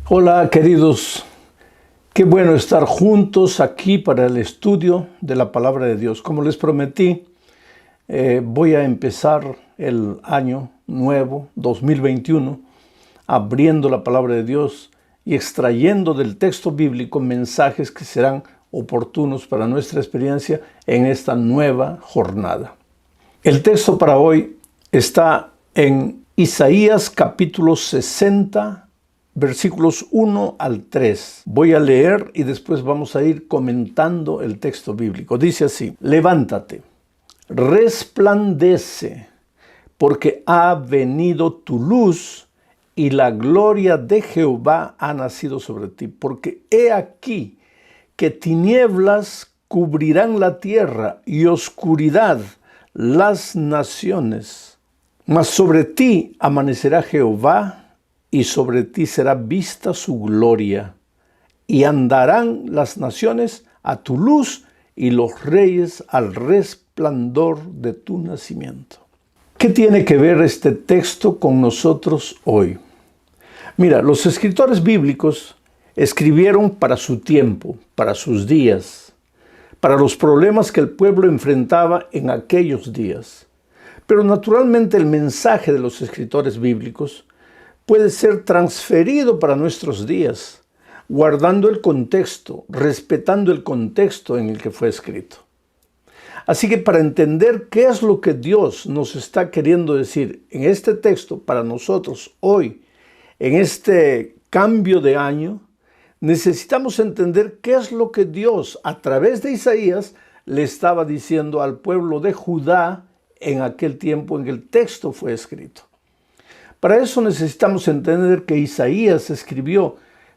Hola queridos, qué bueno estar juntos aquí para el estudio de la palabra de Dios. Como les prometí, voy a empezar el año nuevo, 2021, abriendo la palabra de Dios y extrayendo del texto bíblico mensajes que serán oportunos para nuestra experiencia en esta nueva jornada. El texto para hoy está en Isaías capítulo 60, versículos 1 al 3. Voy a leer y después vamos a ir comentando el texto bíblico. Dice así: levántate, resplandece, porque ha venido tu luz y la gloria de Jehová ha nacido sobre ti. Porque he aquí que tinieblas cubrirán la tierra y oscuridad las naciones. Mas sobre ti amanecerá Jehová, y sobre ti será vista su gloria, y andarán las naciones a tu luz y los reyes al resplandor de tu nacimiento. ¿Qué tiene que ver este texto con nosotros hoy? Mira, los escritores bíblicos escribieron para su tiempo, para sus días, para los problemas que el pueblo enfrentaba en aquellos días. Pero naturalmente el mensaje de los escritores bíblicos puede ser transferido para nuestros días, guardando el contexto, respetando el contexto en el que fue escrito. Así que para entender qué es lo que Dios nos está queriendo decir en este texto para nosotros hoy, en este cambio de año, necesitamos entender qué es lo que Dios a través de Isaías le estaba diciendo al pueblo de Judá en aquel tiempo en que el texto fue escrito. Para eso necesitamos entender que Isaías escribió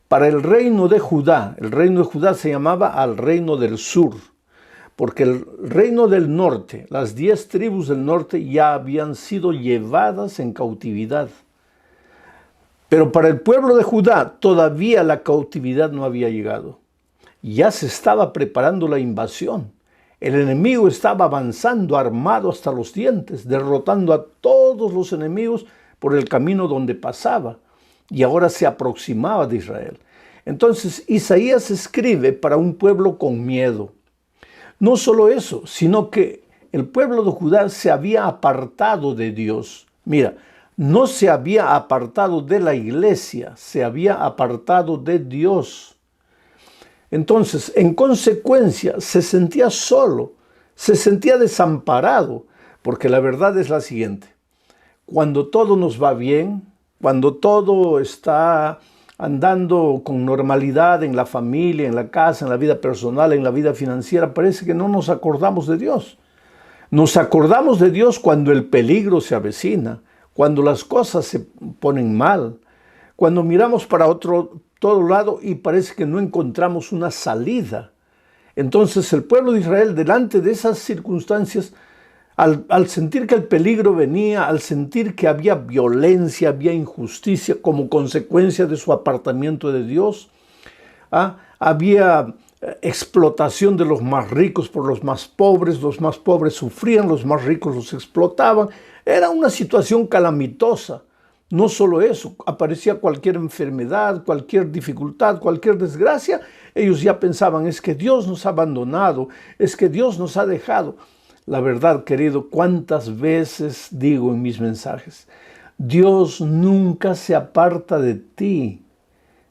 para el reino de Judá. El reino de Judá se llamaba al reino del sur, porque el reino del norte, las 10 tribus del norte ya habían sido llevadas en cautividad. Pero para el pueblo de Judá todavía la cautividad no había llegado. Ya se estaba preparando la invasión. El enemigo estaba avanzando armado hasta los dientes, derrotando a todos los enemigos por el camino donde pasaba, y ahora se aproximaba de Israel. Entonces Isaías escribe para un pueblo con miedo. No solo eso, sino que el pueblo de Judá se había apartado de Dios. Mira, no se había apartado de la iglesia, se había apartado de Dios. Entonces, en consecuencia, se sentía solo, se sentía desamparado, porque la verdad es la siguiente: cuando todo nos va bien, cuando todo está andando con normalidad en la familia, en la casa, en la vida personal, en la vida financiera, parece que no nos acordamos de Dios. Nos acordamos de Dios cuando el peligro se avecina, cuando las cosas se ponen mal, cuando miramos para todo lado y parece que no encontramos una salida. Entonces el pueblo de Israel, delante de esas circunstancias, al sentir que el peligro venía, al sentir que había violencia, había injusticia como consecuencia de su apartamiento de Dios, había explotación de los más ricos por los más pobres sufrían, los más ricos los explotaban. Era una situación calamitosa. No solo eso, aparecía cualquier enfermedad, cualquier dificultad, cualquier desgracia, ellos ya pensaban: es que Dios nos ha abandonado, es que Dios nos ha dejado. La verdad, querido, cuántas veces digo en mis mensajes: Dios nunca se aparta de ti.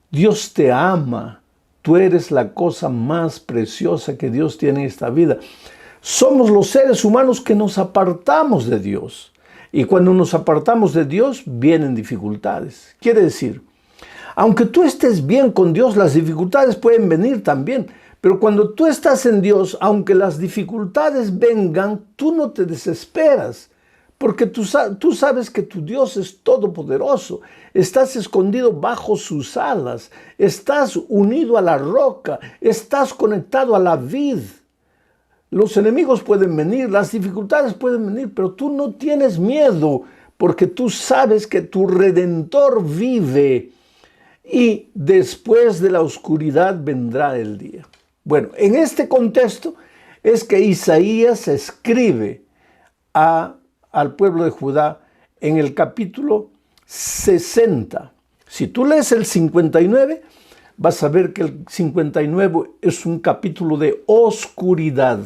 Dios te ama. Tú eres la cosa más preciosa que Dios tiene en esta vida. Somos los seres humanos que nos apartamos de Dios. Y cuando nos apartamos de Dios, vienen dificultades. Quiere decir, aunque tú estés bien con Dios, las dificultades pueden venir también. Pero cuando tú estás en Dios, aunque las dificultades vengan, tú no te desesperas, porque tú sabes que tu Dios es todopoderoso, estás escondido bajo sus alas, estás unido a la roca, estás conectado a la vid. Los enemigos pueden venir, las dificultades pueden venir, pero tú no tienes miedo, porque tú sabes que tu Redentor vive y después de la oscuridad vendrá el día. Bueno, en este contexto es que Isaías escribe al pueblo de Judá en el capítulo 60. Si tú lees el 59, vas a ver que el 59 es un capítulo de oscuridad.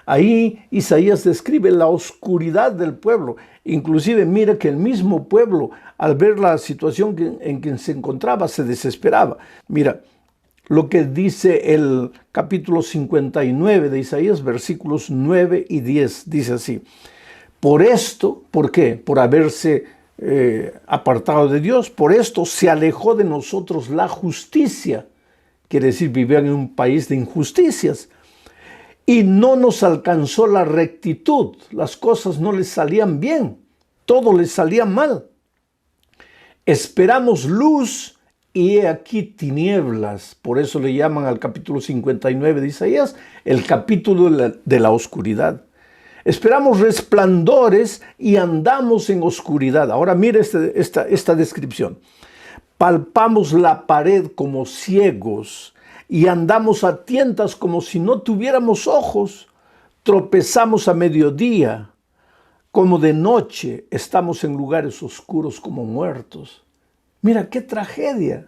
Ahí Isaías describe la oscuridad del pueblo. Inclusive mira que el mismo pueblo, al ver la situación en que se encontraba, se desesperaba. Mira lo que dice el capítulo 59 de Isaías, versículos 9 y 10. Dice así: por esto, ¿por qué? Por haberse apartado de Dios. Por esto se alejó de nosotros la justicia. Quiere decir, vivían en un país de injusticias. Y no nos alcanzó la rectitud. Las cosas no les salían bien. Todo les salía mal. Esperamos luz y he aquí tinieblas. Por eso le llaman al capítulo 59 de Isaías el capítulo de la oscuridad. Esperamos resplandores y andamos en oscuridad. Ahora mire esta descripción. Palpamos la pared como ciegos y andamos a tientas como si no tuviéramos ojos. Tropezamos a mediodía, como de noche. Estamos en lugares oscuros como muertos. Mira qué tragedia.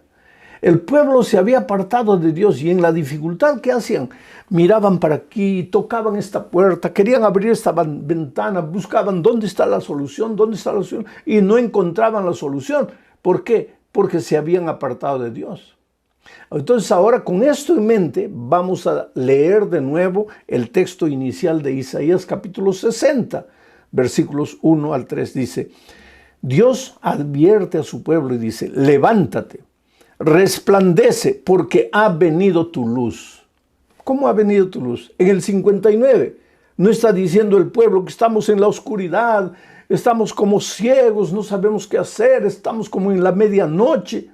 El pueblo se había apartado de Dios y en la dificultad que hacían, miraban para aquí, tocaban esta puerta, querían abrir esta ventana, buscaban dónde está la solución, y no encontraban la solución. ¿Por qué? Porque se habían apartado de Dios. Entonces ahora, con esto en mente, vamos a leer de nuevo el texto inicial de Isaías capítulo 60, versículos 1 al 3. Dice: Dios advierte a su pueblo y dice: levántate, resplandece, porque ha venido tu luz. ¿Cómo ha venido tu luz? En el 59 no está diciendo el pueblo que estamos en la oscuridad, estamos como ciegos, no sabemos qué hacer, estamos como en la medianoche.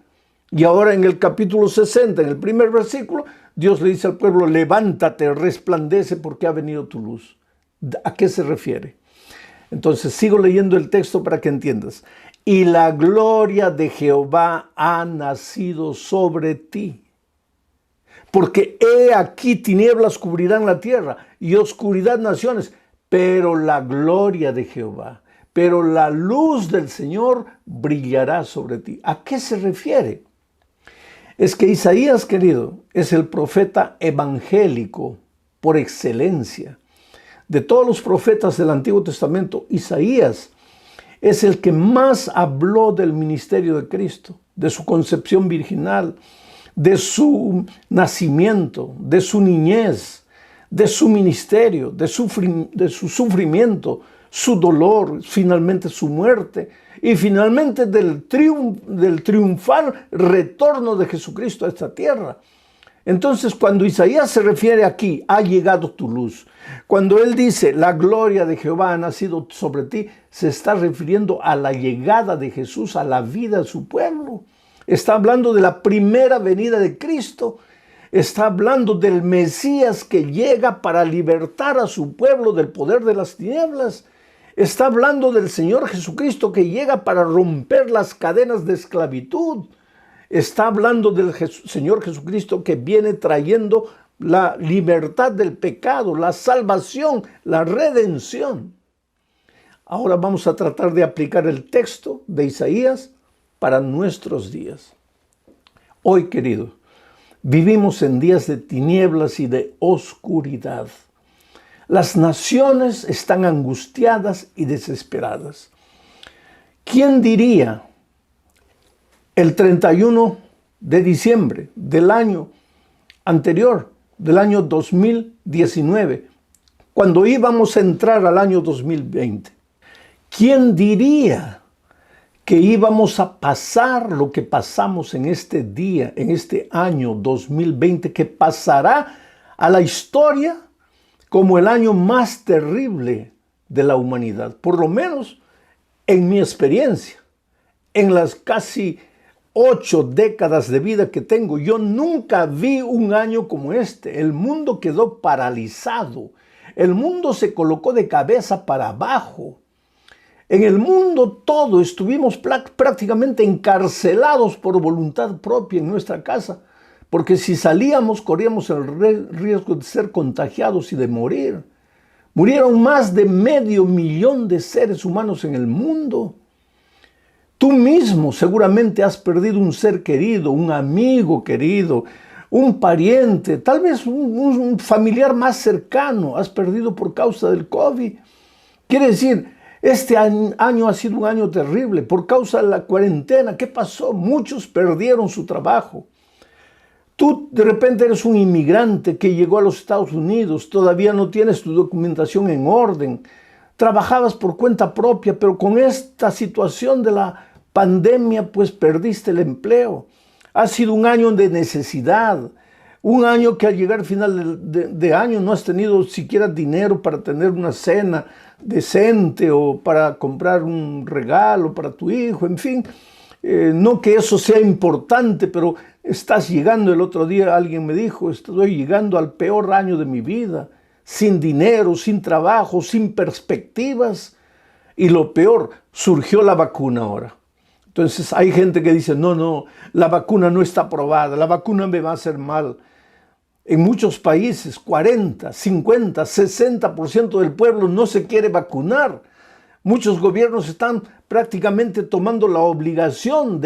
Y ahora en el capítulo 60, en el primer versículo, Dios le dice al pueblo: levántate, resplandece, porque ha venido tu luz. ¿A qué se refiere? Entonces sigo leyendo el texto para que entiendas. Y la gloria de Jehová ha nacido sobre ti. Porque he aquí tinieblas cubrirán la tierra y oscuridad naciones, pero la gloria de Jehová, pero la luz del Señor brillará sobre ti. ¿A qué se refiere? Es que Isaías, querido, es el profeta evangélico por excelencia. De todos los profetas del Antiguo Testamento, Isaías es el que más habló del ministerio de Cristo, de su concepción virginal, de su nacimiento, de su niñez, de su ministerio, de su sufrimiento, su dolor, finalmente su muerte y finalmente del triunfal retorno de Jesucristo a esta tierra. Entonces, cuando Isaías se refiere aquí, ha llegado tu luz. Cuando él dice, la gloria de Jehová ha nacido sobre ti, se está refiriendo a la llegada de Jesús a la vida de su pueblo. Está hablando de la primera venida de Cristo. Está hablando del Mesías que llega para libertar a su pueblo del poder de las tinieblas. Está hablando del Señor Jesucristo que llega para romper las cadenas de esclavitud. Está hablando del Señor Jesucristo que viene trayendo la libertad del pecado, la salvación, la redención. Ahora vamos a tratar de aplicar el texto de Isaías para nuestros días. Hoy, querido, vivimos en días de tinieblas y de oscuridad. Las naciones están angustiadas y desesperadas. ¿Quién diría el 31 de diciembre del año anterior, del año 2019, cuando íbamos a entrar al año 2020? ¿Quién diría que íbamos a pasar lo que pasamos en este día, en este año 2020, que pasará a la historia como el año más terrible de la humanidad? Por lo menos en mi experiencia, en las casi 8 décadas de vida que tengo, yo nunca vi un año como este. El mundo quedó paralizado. El mundo se colocó de cabeza para abajo. En el mundo todo estuvimos prácticamente encarcelados por voluntad propia en nuestra casa, porque si salíamos corríamos el riesgo de ser contagiados y de morir. Murieron más de 500,000 de seres humanos en el mundo. Tú mismo seguramente has perdido un ser querido, un amigo querido, un pariente, tal vez un familiar más cercano, has perdido por causa del COVID. Quiere decir, este año ha sido un año terrible por causa de la cuarentena. ¿Qué pasó? Muchos perdieron su trabajo. Tú de repente eres un inmigrante que llegó a los Estados Unidos, todavía no tienes tu documentación en orden, trabajabas por cuenta propia, pero con esta situación de la pandemia pues perdiste el empleo. Ha sido un año de necesidad, un año que al llegar al final de año no has tenido siquiera dinero para tener una cena decente o para comprar un regalo para tu hijo, en fin. No que eso sea importante, pero estás llegando. El otro día alguien me dijo, estoy llegando al peor año de mi vida, sin dinero, sin trabajo, sin perspectivas. Y lo peor, surgió la vacuna ahora. Entonces hay gente que dice, no, la vacuna no está aprobada, la vacuna me va a hacer mal. En muchos países, 40, 50, 60% del pueblo no se quiere vacunar. Muchos gobiernos están prácticamente tomando la obligación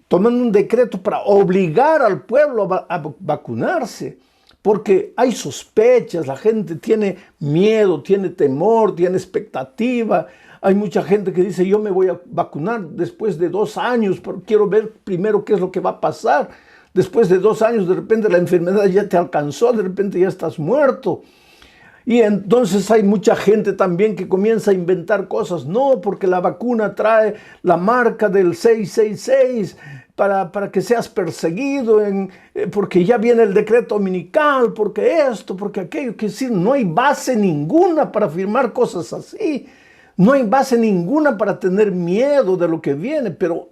tomando un decreto para obligar al pueblo a vacunarse, porque hay sospechas, la gente tiene miedo, tiene temor, tiene expectativa. Hay mucha gente que dice, yo me voy a vacunar después de 2 años, pero quiero ver primero qué es lo que va a pasar. Después de 2 años, de repente la enfermedad ya te alcanzó, de repente ya estás muerto. Y entonces hay mucha gente también que comienza a inventar cosas. No, porque la vacuna trae la marca del 666 para que seas perseguido, porque ya viene el decreto dominical, porque esto, porque aquello. Que decir, no hay base ninguna para afirmar cosas así. No hay base ninguna para tener miedo de lo que viene. Pero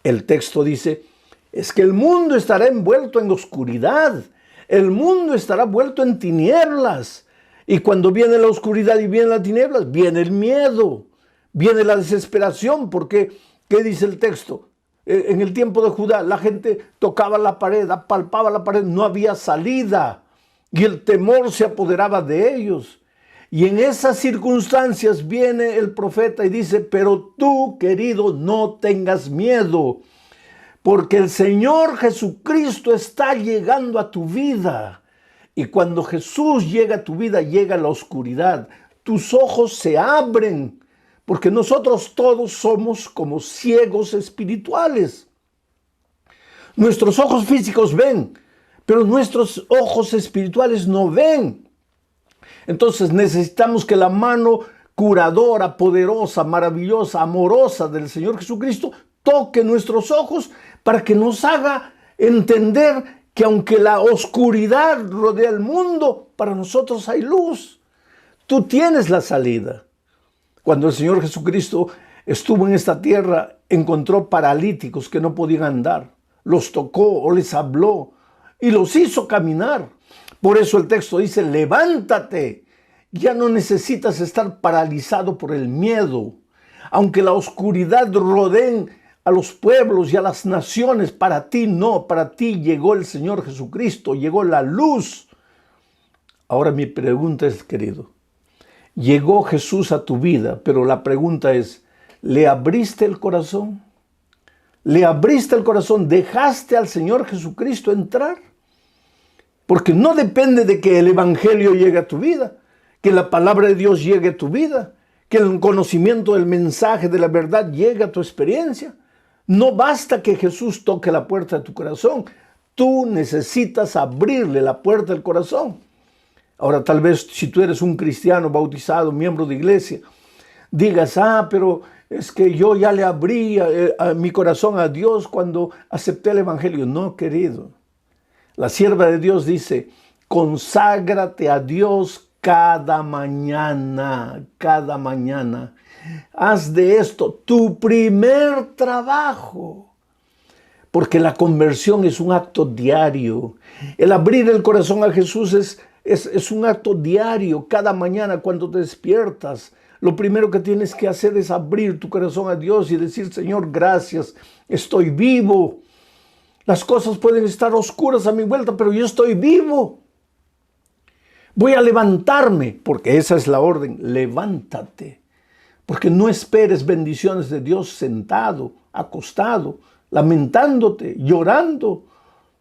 el texto dice, es que el mundo estará envuelto en oscuridad. El mundo estará envuelto en tinieblas. Y cuando viene la oscuridad y vienen las tinieblas, viene el miedo, viene la desesperación, porque, ¿qué dice el texto? En el tiempo de Judá, la gente tocaba la pared, apalpaba la pared, no había salida, y el temor se apoderaba de ellos. Y en esas circunstancias viene el profeta y dice, pero tú, querido, no tengas miedo, porque el Señor Jesucristo está llegando a tu vida. Y cuando Jesús llega a tu vida, llega la oscuridad. Tus ojos se abren, porque nosotros todos somos como ciegos espirituales. Nuestros ojos físicos ven, pero nuestros ojos espirituales no ven. Entonces necesitamos que la mano curadora, poderosa, maravillosa, amorosa del Señor Jesucristo toque nuestros ojos para que nos haga entender que aunque la oscuridad rodea el mundo, para nosotros hay luz. Tú tienes la salida. Cuando el Señor Jesucristo estuvo en esta tierra, encontró paralíticos que no podían andar. Los tocó o les habló y los hizo caminar. Por eso el texto dice, levántate. Ya no necesitas estar paralizado por el miedo. Aunque la oscuridad rodee a los pueblos y a las naciones, para ti no, para ti llegó el Señor Jesucristo, llegó la luz. Ahora mi pregunta es, querido, llegó Jesús a tu vida, pero la pregunta es, ¿le abriste el corazón? ¿Le abriste el corazón? ¿Dejaste al Señor Jesucristo entrar? Porque no depende de que el Evangelio llegue a tu vida, que la palabra de Dios llegue a tu vida, que el conocimiento del mensaje de la verdad llegue a tu experiencia. No basta que Jesús toque la puerta de tu corazón. Tú necesitas abrirle la puerta del corazón. Ahora, tal vez si tú eres un cristiano bautizado, miembro de iglesia, digas, pero es que yo ya le abrí a mi corazón a Dios cuando acepté el Evangelio. No, querido. La sierva de Dios dice, conságrate a Dios cada mañana, cada mañana. Haz de esto tu primer trabajo, porque la conversión es un acto diario. El abrir el corazón a Jesús es un acto diario. Cada mañana cuando te despiertas, lo primero que tienes que hacer es abrir tu corazón a Dios y decir, Señor, gracias, estoy vivo. Las cosas pueden estar oscuras a mi vuelta, pero yo estoy vivo. Voy a levantarme, porque esa es la orden, levántate. Porque no esperes bendiciones de Dios sentado, acostado, lamentándote, llorando,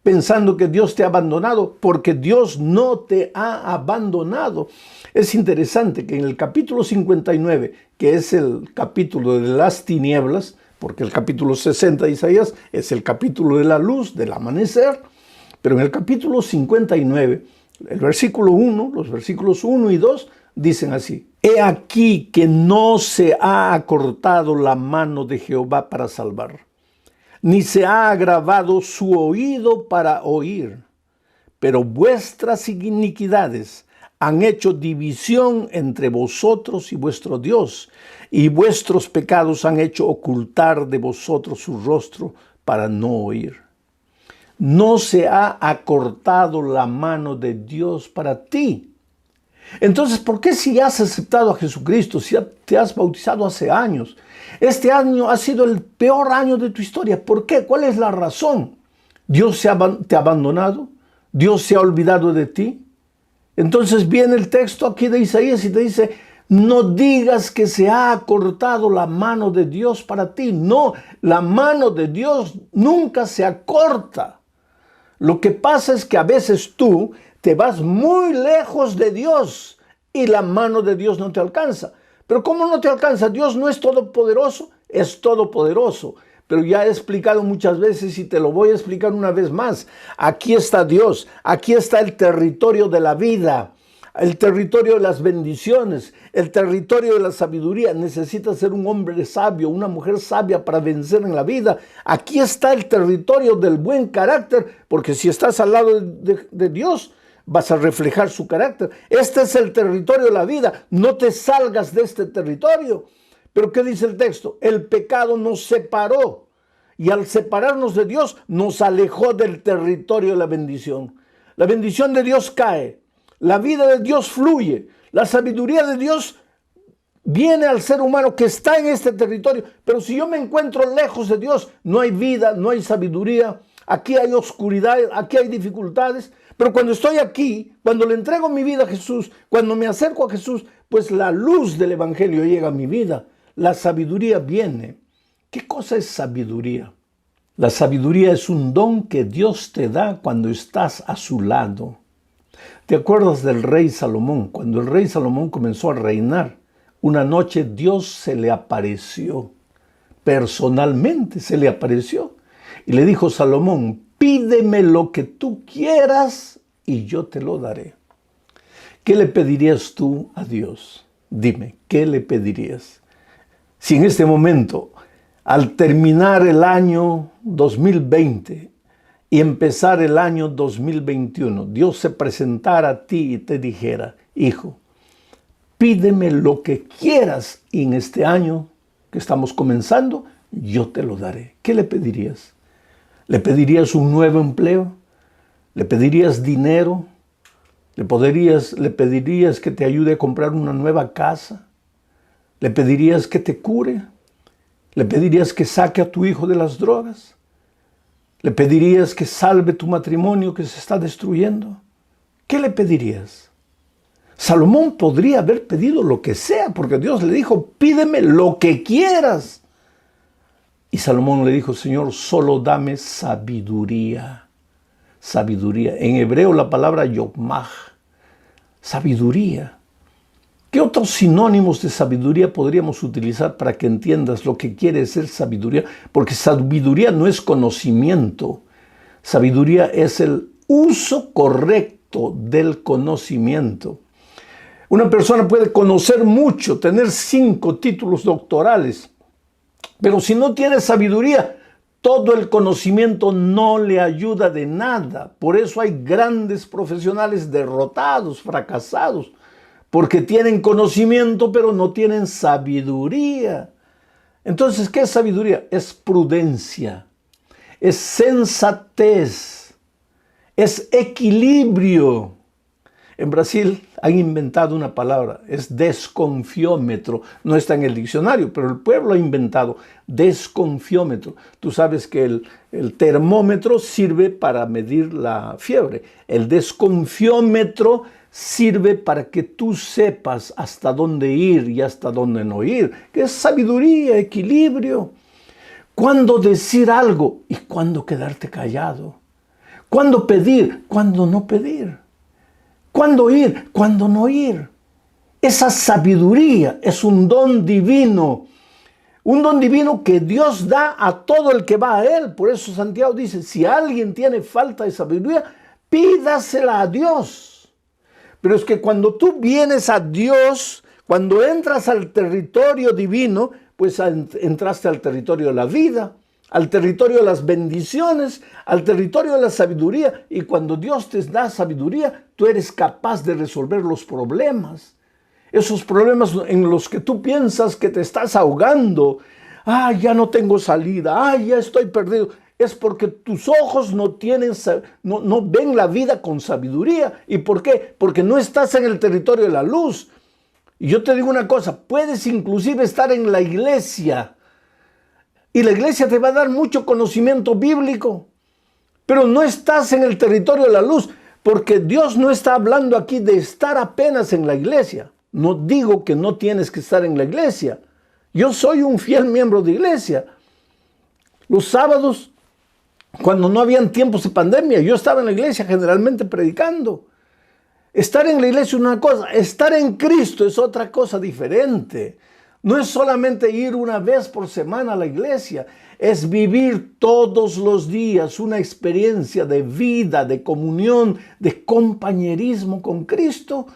pensando que Dios te ha abandonado, porque Dios no te ha abandonado. Es interesante que en el capítulo 59, que es el capítulo de las tinieblas, porque el capítulo 60 de Isaías es el capítulo de la luz, del amanecer, pero en el capítulo 59, el versículo 1, los versículos 1 y 2, dicen así: He aquí que no se ha acortado la mano de Jehová para salvar, ni se ha agravado su oído para oír, pero vuestras iniquidades han hecho división entre vosotros y vuestro Dios, y vuestros pecados han hecho ocultar de vosotros su rostro para no oír. No se ha acortado la mano de Dios para ti. Entonces, ¿por qué si has aceptado a Jesucristo, si te has bautizado hace años, este año ha sido el peor año de tu historia? ¿Por qué? ¿Cuál es la razón? ¿Dios te ha abandonado? ¿Dios se ha olvidado de ti? Entonces viene el texto aquí de Isaías y te dice: no digas que se ha acortado la mano de Dios para ti. No, la mano de Dios nunca se acorta. Lo que pasa es que a veces tú te vas muy lejos de Dios y la mano de Dios no te alcanza. Pero ¿cómo no te alcanza? Dios no es todopoderoso, es todopoderoso. Pero ya he explicado muchas veces y te lo voy a explicar una vez más. Aquí está Dios, aquí está el territorio de la vida, el territorio de las bendiciones, el territorio de la sabiduría. Necesitas ser un hombre sabio, una mujer sabia para vencer en la vida. Aquí está el territorio del buen carácter, porque si estás al lado de Dios, vas a reflejar su carácter. Este es el territorio de la vida. No te salgas de este territorio. Pero ¿qué dice el texto? El pecado nos separó, y al separarnos de Dios nos alejó del territorio de la bendición. La bendición de Dios cae, la vida de Dios fluye, la sabiduría de Dios viene al ser humano que está en este territorio. Pero si yo me encuentro lejos de Dios, no hay vida, no hay sabiduría, aquí hay oscuridad, aquí hay dificultades. Pero cuando estoy aquí, cuando le entrego mi vida a Jesús, cuando me acerco a Jesús, pues la luz del evangelio llega a mi vida. La sabiduría viene. ¿Qué cosa es sabiduría? La sabiduría es un don que Dios te da cuando estás a su lado. ¿Te acuerdas del rey Salomón? Cuando el rey Salomón comenzó a reinar, una noche Dios se le apareció. Personalmente se le apareció. Y le dijo: Salomón, pídeme lo que tú quieras y yo te lo daré. ¿Qué le pedirías tú a Dios? Dime, ¿qué le pedirías? Si en este momento, al terminar el año 2020 y empezar el año 2021, Dios se presentara a ti y te dijera: hijo, pídeme lo que quieras y en este año que estamos comenzando, yo te lo daré. ¿Qué le pedirías? ¿Le pedirías un nuevo empleo? ¿Le pedirías dinero? ¿Le pedirías que te ayude a comprar una nueva casa? ¿Le pedirías que te cure? ¿Le pedirías que saque a tu hijo de las drogas? ¿Le pedirías que salve tu matrimonio que se está destruyendo? ¿Qué le pedirías? Salomón podría haber pedido lo que sea, porque Dios le dijo: pídeme lo que quieras. Y Salomón le dijo: Señor, solo dame sabiduría. Sabiduría. En hebreo la palabra yokmah, sabiduría. ¿Qué otros sinónimos de sabiduría podríamos utilizar para que entiendas lo que quiere decir sabiduría? Porque sabiduría no es conocimiento. Sabiduría es el uso correcto del conocimiento. Una persona puede conocer mucho, tener 5 títulos doctorales, pero si no tiene sabiduría, todo el conocimiento no le ayuda de nada. Por eso hay grandes profesionales derrotados, fracasados, porque tienen conocimiento, pero no tienen sabiduría. Entonces, ¿qué es sabiduría? Es prudencia, es sensatez, es equilibrio, En Brasil han inventado una palabra, es desconfiómetro. No está en el diccionario, pero el pueblo ha inventado desconfiómetro. Tú sabes que el termómetro sirve para medir la fiebre. El desconfiómetro sirve para que tú sepas hasta dónde ir y hasta dónde no ir, que es sabiduría, equilibrio. Cuándo decir algo y cuándo quedarte callado. Cuándo pedir, cuándo no pedir. Cuándo ir, cuándo no ir. Esa sabiduría es un don divino. Un don divino que Dios da a todo el que va a Él. Por eso Santiago dice, si alguien tiene falta de sabiduría, pídasela a Dios. Pero es que cuando tú vienes a Dios, cuando entras al territorio divino, pues entraste al territorio de la vida, al territorio de las bendiciones, al territorio de la sabiduría. Y cuando Dios te da sabiduría, tú eres capaz de resolver los problemas. Esos problemas en los que tú piensas que te estás ahogando. Ya no tengo salida. Ya estoy perdido. Es porque tus ojos no ven la vida con sabiduría. ¿Y por qué? Porque no estás en el territorio de la luz. Y yo te digo una cosa, puedes inclusive estar en la iglesia y la iglesia te va a dar mucho conocimiento bíblico, pero no estás en el territorio de la luz, porque Dios no está hablando aquí de estar apenas en la iglesia. No digo que no tienes que estar en la iglesia. Yo soy un fiel miembro de iglesia. Los sábados, cuando no habían tiempos de pandemia, yo estaba en la iglesia generalmente predicando. Estar en la iglesia es una cosa, estar en Cristo es otra cosa diferente. No es solamente ir una vez por semana a la iglesia, es vivir todos los días una experiencia de vida, de comunión, de compañerismo con Cristo.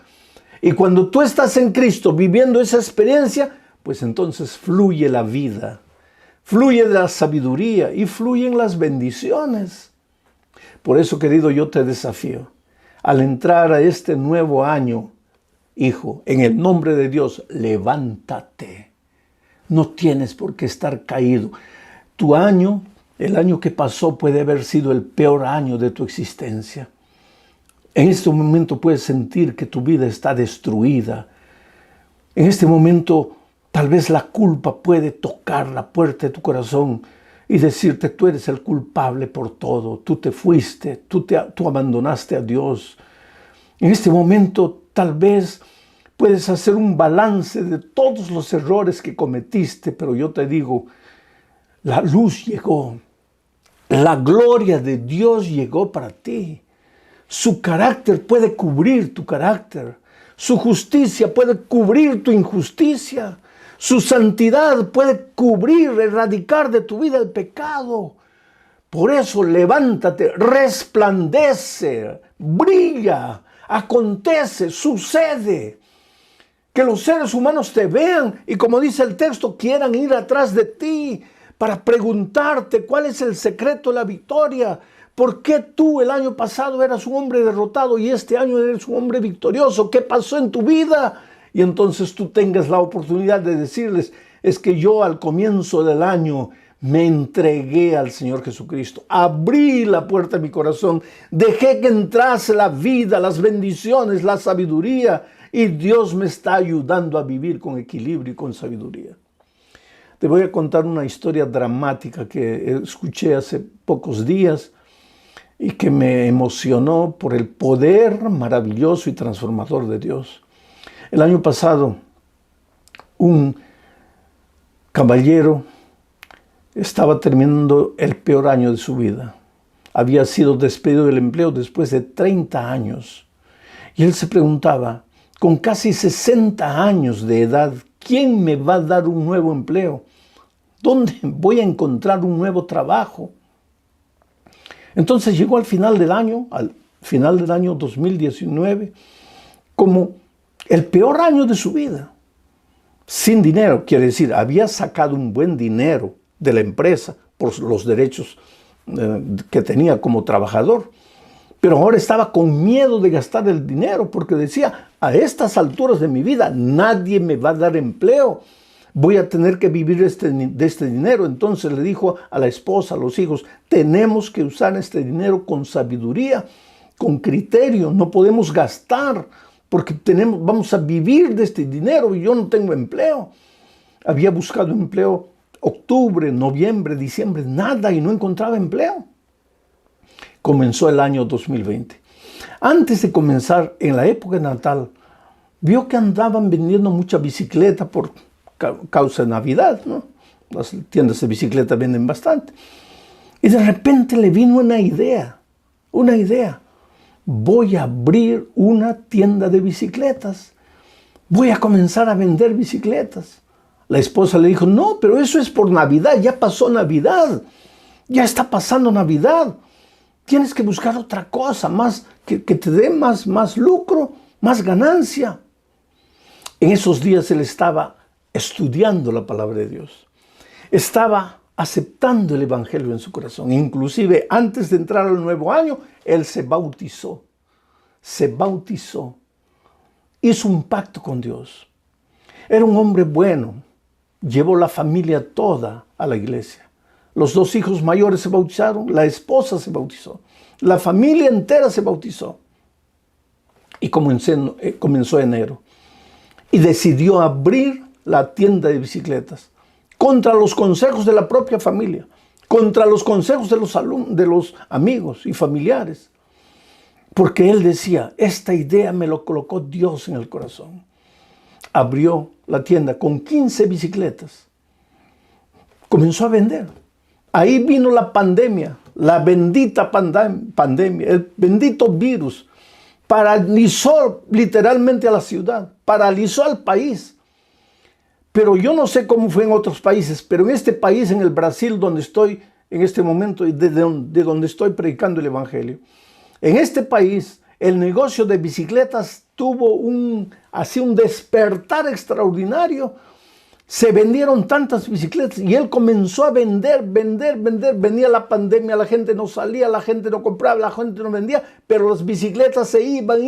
Y cuando tú estás en Cristo viviendo esa experiencia, pues entonces fluye la vida, fluye la sabiduría y fluyen las bendiciones. Por eso, querido, yo te desafío. Al entrar a este nuevo año, hijo, en el nombre de Dios, levántate. No tienes por qué estar caído. Tu año, el año que pasó, puede haber sido el peor año de tu existencia. En este momento puedes sentir que tu vida está destruida. En este momento, tal vez la culpa puede tocar la puerta de tu corazón y decirte, tú eres el culpable por todo, tú te fuiste, tú abandonaste a Dios. En este momento tal vez puedes hacer un balance de todos los errores que cometiste, pero yo te digo, la luz llegó, la gloria de Dios llegó para ti. Su carácter puede cubrir tu carácter, su justicia puede cubrir tu injusticia. Su santidad puede cubrir, erradicar de tu vida el pecado. Por eso levántate, resplandece, brilla, acontece, sucede. Que los seres humanos te vean y, como dice el texto, quieran ir atrás de ti para preguntarte cuál es el secreto de la victoria. ¿Por qué tú el año pasado eras un hombre derrotado y este año eres un hombre victorioso? ¿Qué pasó en tu vida? Y entonces tú tengas la oportunidad de decirles, es que yo al comienzo del año me entregué al Señor Jesucristo. Abrí la puerta de mi corazón, dejé que entrase la vida, las bendiciones, la sabiduría, y Dios me está ayudando a vivir con equilibrio y con sabiduría. Te voy a contar una historia dramática que escuché hace pocos días y que me emocionó por el poder maravilloso y transformador de Dios. El año pasado, un caballero estaba terminando el peor año de su vida. Había sido despedido del empleo después de 30 años. Y él se preguntaba, con casi 60 años de edad, ¿quién me va a dar un nuevo empleo? ¿Dónde voy a encontrar un nuevo trabajo? Entonces llegó al final del año 2019, como el peor año de su vida. Sin dinero, quiere decir, había sacado un buen dinero de la empresa por los derechos que tenía como trabajador. Pero ahora estaba con miedo de gastar el dinero porque decía, a estas alturas de mi vida nadie me va a dar empleo. Voy a tener que vivir de este dinero. Entonces le dijo a la esposa, a los hijos, tenemos que usar este dinero con sabiduría, con criterio, no podemos gastar porque vamos a vivir de este dinero y yo no tengo empleo. Había buscado empleo octubre, noviembre, diciembre, nada, y no encontraba empleo. Comenzó el año 2020. Antes de comenzar, en la época de Natal, vio que andaban vendiendo mucha bicicleta por causa de Navidad, ¿no? Las tiendas de bicicleta venden bastante. Y de repente le vino una idea. Voy a abrir una tienda de bicicletas. Voy a comenzar a vender bicicletas. La esposa le dijo, no, pero eso es por Navidad, ya pasó Navidad. Ya está pasando Navidad. Tienes que buscar otra cosa, más que te dé más lucro, más ganancia. En esos días él estaba estudiando la palabra de Dios. Estaba aceptando el evangelio en su corazón. Inclusive antes de entrar al nuevo año, él se bautizó. Hizo un pacto con Dios. Era un hombre bueno. Llevó la familia toda a la iglesia. Los 2 hijos mayores se bautizaron, la esposa se bautizó, la familia entera se bautizó. Y comenzó enero. Y decidió abrir la tienda de bicicletas contra los consejos de la propia familia, contra los consejos de los amigos y familiares. Porque él decía, esta idea me lo colocó Dios en el corazón. Abrió la tienda con 15 bicicletas. Comenzó a vender. Ahí vino la pandemia, la bendita pandemia, el bendito virus. Paralizó literalmente a la ciudad, paralizó al país. Pero yo no sé cómo fue en otros países, pero en este país, en el Brasil, donde estoy en este momento y de donde estoy predicando el evangelio, en este país el negocio de bicicletas tuvo un despertar extraordinario. Se vendieron tantas bicicletas y él comenzó a vender. Venía la pandemia, la gente no salía, la gente no compraba, la gente no vendía, pero las bicicletas se iban.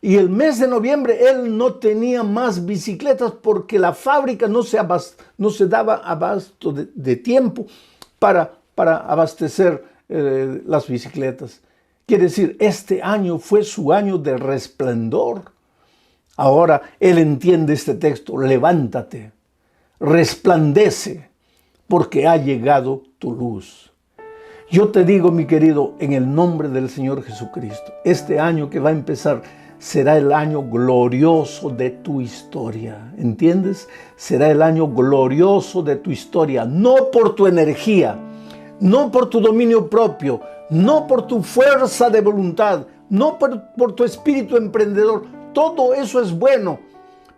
Y el mes de noviembre él no tenía más bicicletas porque la fábrica no se daba abasto de tiempo para abastecer las bicicletas. Quiere decir, este año fue su año de resplendor. Ahora él entiende este texto, levántate, resplandece, porque ha llegado tu luz. Yo te digo, mi querido, en el nombre del Señor Jesucristo, este año que va a empezar será el año glorioso de tu historia, ¿entiendes? Será el año glorioso de tu historia, no por tu energía, no por tu dominio propio, no por tu fuerza de voluntad, no por tu espíritu emprendedor. Todo eso es bueno,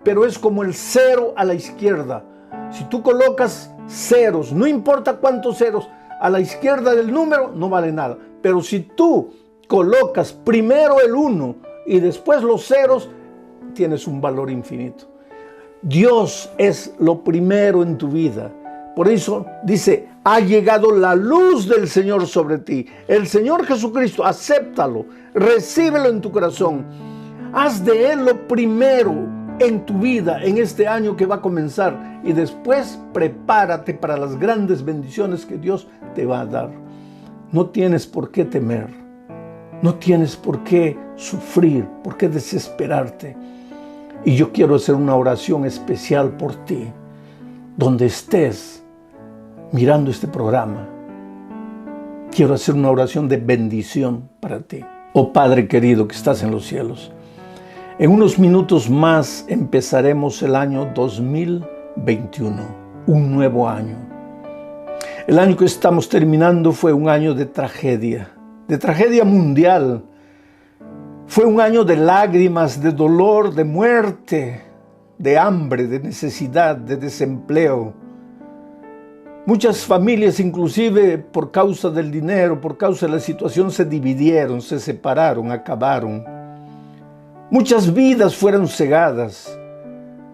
pero es como el 0 a la izquierda. Si tú colocas ceros, no importa cuántos ceros, a la izquierda del número no vale nada. Pero si tú colocas primero el 1 y después los ceros, tienes un valor infinito. Dios es lo primero en tu vida. Por eso dice, ha llegado la luz del Señor sobre ti. El Señor Jesucristo, acéptalo, recíbelo en tu corazón. Haz de Él lo primero en tu vida, en este año que va a comenzar. Y después prepárate para las grandes bendiciones que Dios te va a dar. No tienes por qué temer. No tienes por qué sufrir, por qué desesperarte. Y yo quiero hacer una oración especial por ti. Donde estés mirando este programa, quiero hacer una oración de bendición para ti. Oh Padre querido que estás en los cielos, en unos minutos más empezaremos el año 2021, un nuevo año. El año que estamos terminando fue un año de tragedia mundial. Fue un año de lágrimas, de dolor, de muerte, de hambre, de necesidad, de desempleo. Muchas familias, inclusive por causa del dinero, por causa de la situación, se dividieron, se separaron, acabaron. Muchas vidas fueron cegadas.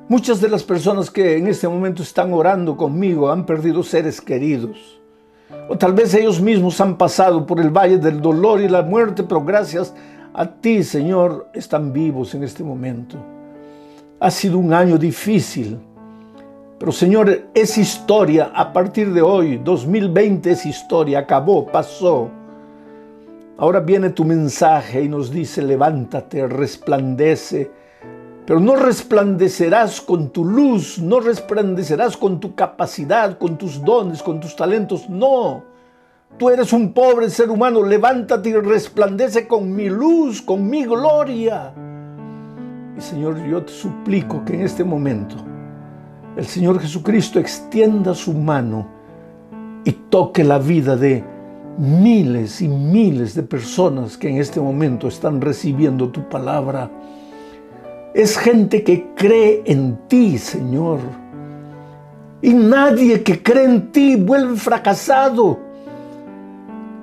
Muchas de las personas que en este momento están orando conmigo han perdido seres queridos. O tal vez ellos mismos han pasado por el valle del dolor y la muerte, pero gracias a ti, Señor, están vivos en este momento. Ha sido un año difícil, pero Señor, es historia a partir de hoy. 2020 es historia, acabó, pasó. Ahora viene tu mensaje y nos dice, levántate, resplandece, pero no resplandecerás con tu luz, no resplandecerás con tu capacidad, con tus dones, con tus talentos, no. Tú eres un pobre ser humano, levántate y resplandece con mi luz, con mi gloria. Y Señor, yo te suplico que en este momento el Señor Jesucristo extienda su mano y toque la vida de miles y miles de personas que en este momento están recibiendo tu palabra. Es gente que cree en ti, Señor. Y nadie que cree en ti vuelve fracasado.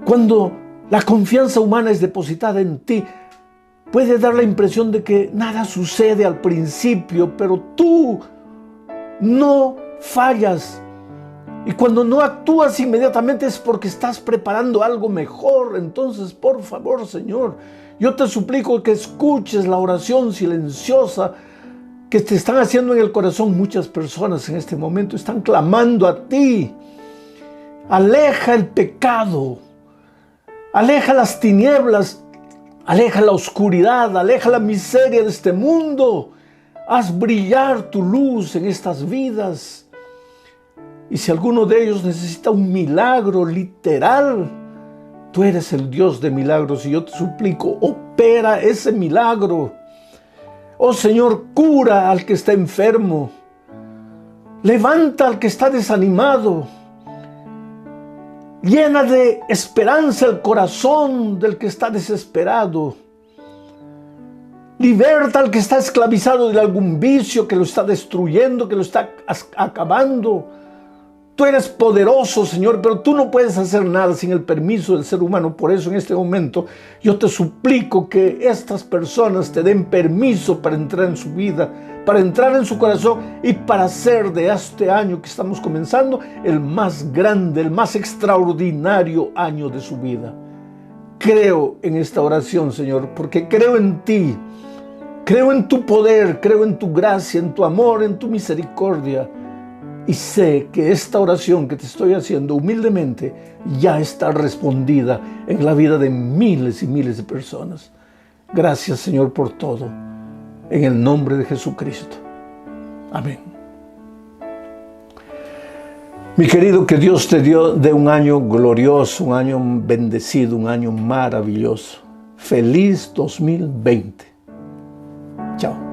Cuando la confianza humana es depositada en ti, puede dar la impresión de que nada sucede al principio, pero tú no fallas. Y cuando no actúas inmediatamente es porque estás preparando algo mejor. Entonces, por favor, Señor, yo te suplico que escuches la oración silenciosa que te están haciendo en el corazón muchas personas en este momento. Están clamando a ti. Aleja el pecado. Aleja las tinieblas. Aleja la oscuridad. Aleja la miseria de este mundo. Haz brillar tu luz en estas vidas. Y si alguno de ellos necesita un milagro literal, tú eres el Dios de milagros y yo te suplico, opera ese milagro. Oh Señor, cura al que está enfermo. Levanta al que está desanimado. Llena de esperanza el corazón del que está desesperado. Liberta al que está esclavizado de algún vicio que lo está destruyendo, que lo está acabando. Tú eres poderoso, Señor, pero tú no puedes hacer nada sin el permiso del ser humano. Por eso en este momento yo te suplico que estas personas te den permiso para entrar en su vida, para entrar en su corazón y para hacer de este año que estamos comenzando el más grande, el más extraordinario año de su vida. Creo en esta oración, Señor, porque creo en ti, creo en tu poder, creo en tu gracia, en tu amor, en tu misericordia. Y sé que esta oración que te estoy haciendo humildemente ya está respondida en la vida de miles y miles de personas. Gracias, Señor, por todo. En el nombre de Jesucristo. Amén. Mi querido, que Dios te dé un año glorioso, un año bendecido, un año maravilloso. Feliz 2020. Chao.